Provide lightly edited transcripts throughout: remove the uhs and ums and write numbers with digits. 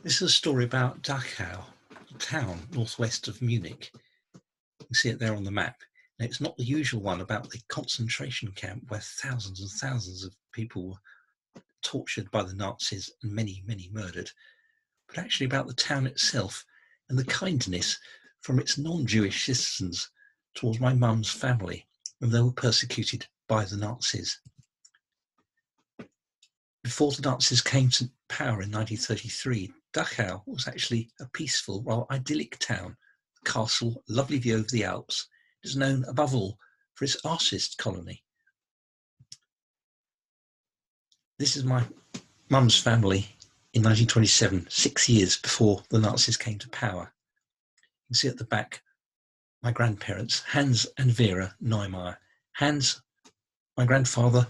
This is a story about Dachau, a town northwest of Munich. You can see it there on the map. Now, it's not the usual one about the concentration camp where thousands and thousands of people were tortured by the Nazis and many, many murdered, but actually about the town itself and the kindness from its non-Jewish citizens towards my mum's family when they were persecuted by the Nazis. Before the Nazis came to power in 1933, Dachau was actually a peaceful, rather idyllic town. The castle, a lovely view over the Alps, is known above all for its artist colony. This is my mum's family in 1927, 6 years before the Nazis came to power. You can see at the back my grandparents, Hans and Vera Neumeyer. Hans, my grandfather,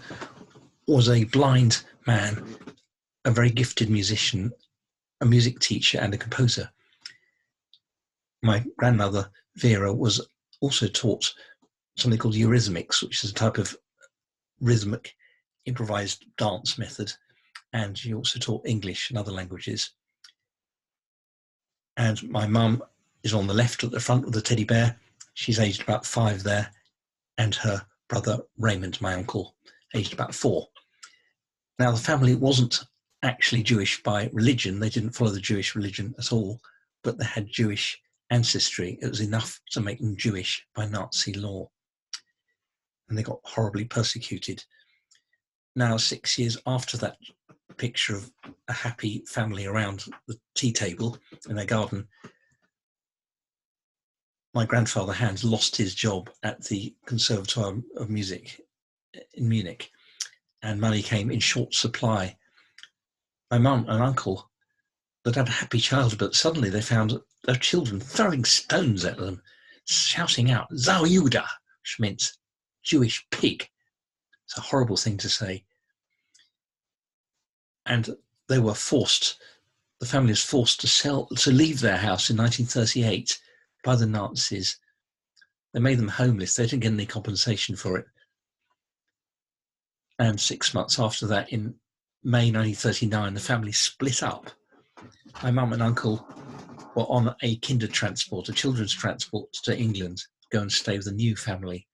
was a blind man, a very gifted musician, a music teacher and a composer. My grandmother, Vera, was also taught something called eurythmics, which is a type of rhythmic improvised dance method, and she also taught English and other languages. And my mum is on the left at the front with the teddy bear. She's aged about 5 there, and her brother Raymond, my uncle, aged about 4. Now, the family wasn't actually Jewish by religion. They didn't follow the Jewish religion at all, but they had Jewish ancestry. It was enough to make them Jewish by Nazi law. And they got horribly persecuted. Now, 6 years after that picture of a happy family around the tea table in their garden, my grandfather Hans lost his job at the Conservatoire of Music in Munich, and money came in short supply. My mum and uncle that had a happy childhood, but suddenly they found their children throwing stones at them, shouting out, "Zau Juda," which meant Jewish pig. It's a horrible thing to say. And they were forced, the family was forced to leave their house in 1938 by the Nazis. They made them homeless. They didn't get any compensation for it. And 6 months after that, in May 1939, the family split up. My mum and uncle were on a Kindertransport, a children's transport to England, to go and stay with a new family,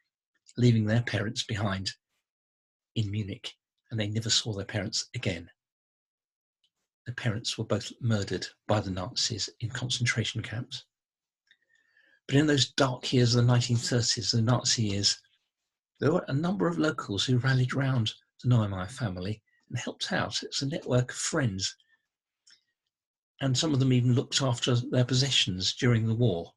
leaving their parents behind in Munich, and they never saw their parents again. Their parents were both murdered by the Nazis in concentration camps. But in those dark years of the 1930s, the Nazi years, there were a number of locals who rallied round the Neumeyer family and helped out. It's a network of friends. And some of them even looked after their possessions during the war.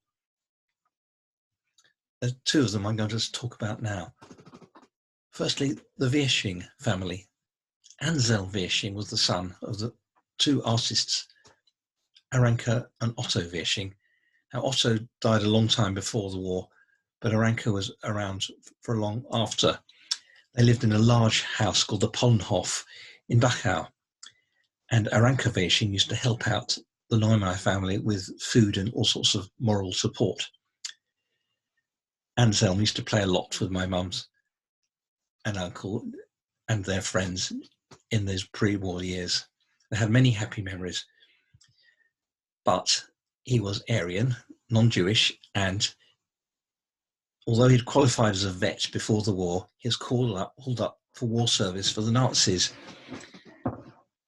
There's 2 of them I'm going to talk about now. Firstly, the Wirsching family. Anselm Wirsching was the son of the 2 artists, Aryan and Otto Wirsching. Now, Otto died a long time before the war, but Aryan was around for long after. They lived in a large house called the Pollenhof in Dachau, and Aryan Wirsching used to help out the Neumeyer family with food and all sorts of moral support. Anselm used to play a lot with my mums and uncle and their friends in those pre-war years. They had many happy memories, but he was Aryan, non-Jewish, and although he'd qualified as a vet before the war, he was called up for war service for the Nazis,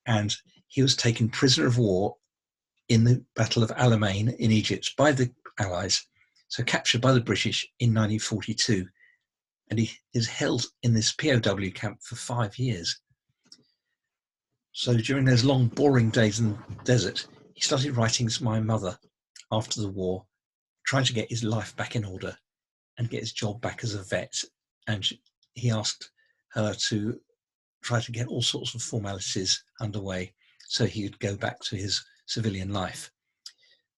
and he was taken prisoner of war in the Battle of Alamein in Egypt by the Allies, so captured by the British in 1942, and he is held in this POW camp for 5 years. So during those long, boring days in the desert, he started writing to my mother after the war, trying to get his life back in order and get his job back as a vet. And he asked her to try to get all sorts of formalities underway so he would go back to his civilian life.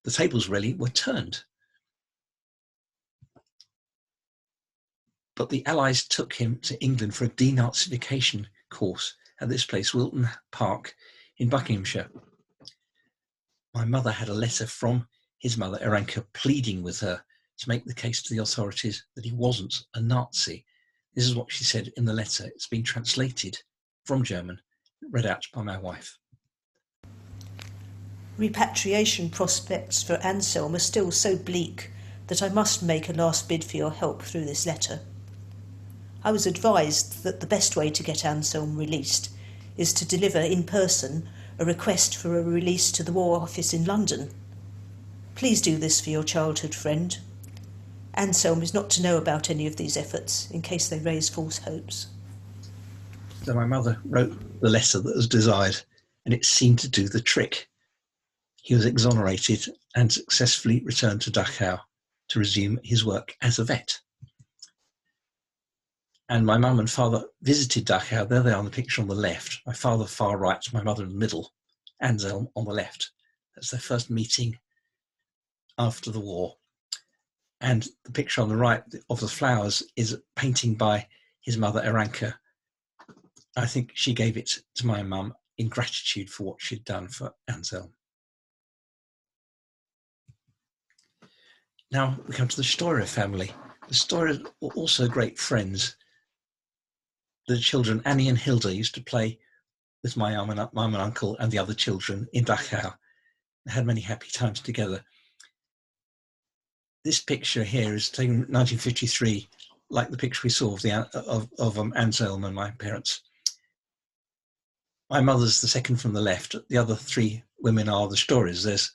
The tables really were turned. But the Allies took him to England for a denazification course at this place, Wilton Park in Buckinghamshire. My mother had a letter from his mother, Aryan, pleading with her to make the case to the authorities that he wasn't a Nazi. This is what she said in the letter. It's been translated from German, read out by my wife. Repatriation prospects for Anselm are still so bleak that I must make a last bid for your help through this letter. I was advised that the best way to get Anselm released is to deliver in person a request for a release to the War Office in London. Please do this for your childhood friend. Anselm is not to know about any of these efforts in case they raise false hopes. So my mother wrote the letter that was desired, and it seemed to do the trick. He was exonerated and successfully returned to Dachau to resume his work as a vet. And my mum and father visited Dachau. There they are on the picture on the left. My father far right, my mother in the middle, Anselm on the left. That's their first meeting after the war. And the picture on the right of the flowers is a painting by his mother, Aranka. I think she gave it to my mum in gratitude for what she'd done for Anselm. Now we come to the Steurer family. The Steurers were also great friends. The children, Annie and Hilda, used to play with my mum and uncle and the other children in Dachau. They had many happy times together. This picture here is taken in 1953, like the picture we saw of Anselm and my parents. My mother's the second from the left. The other three women are the Steurers. There's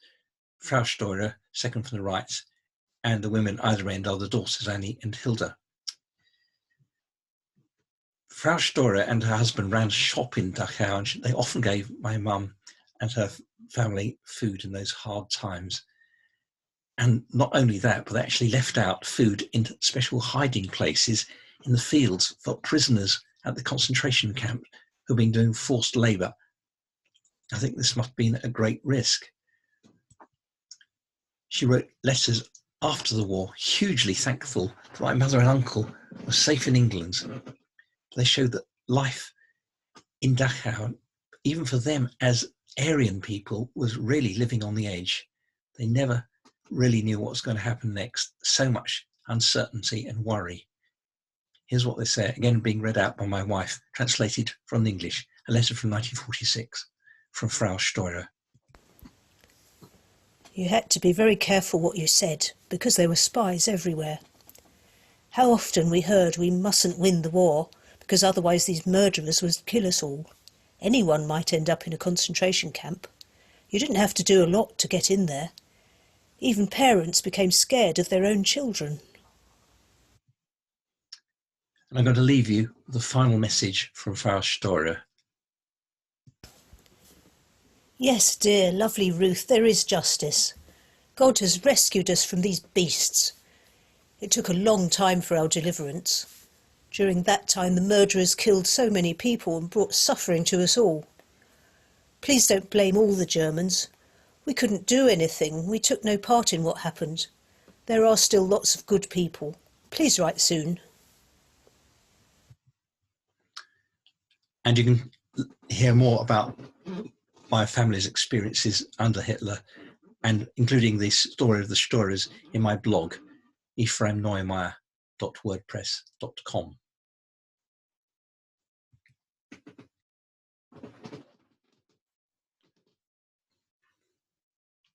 Frau Steurer, second from the right, and the women either end are the daughters, Annie and Hilda. Frau Steurer and her husband ran a shop in Dachau, and they often gave my mum and her family food in those hard times. And not only that, but they actually left out food in special hiding places in the fields for prisoners at the concentration camp who've been doing forced labour. I think this must have been a great risk. She wrote letters after the war, hugely thankful that my mother and uncle were safe in England. They showed that life in Dachau, even for them as Aryan people, was really living on the edge. They never really knew what was going to happen next. So much uncertainty and worry. Here's what they say, again being read out by my wife, translated from the English, a letter from 1946 from Frau Steurer. You had to be very careful what you said, because there were spies everywhere. How often we heard we mustn't win the war, because otherwise these murderers would kill us all. Anyone might end up in a concentration camp. You didn't have to do a lot to get in there. Even parents became scared of their own children. And I'm going to leave you with a final message from Frau Steurer. Yes, dear, lovely Ruth, there is justice. God has rescued us from these beasts. It took a long time for our deliverance. During that time, the murderers killed so many people and brought suffering to us all. Please don't blame all the Germans. We couldn't do anything. We took no part in what happened. There are still lots of good people. Please write soon. And you can hear more about my family's experiences under Hitler, and including the story of the Steurers in my blog, ephraimneumeyer.wordpress.com.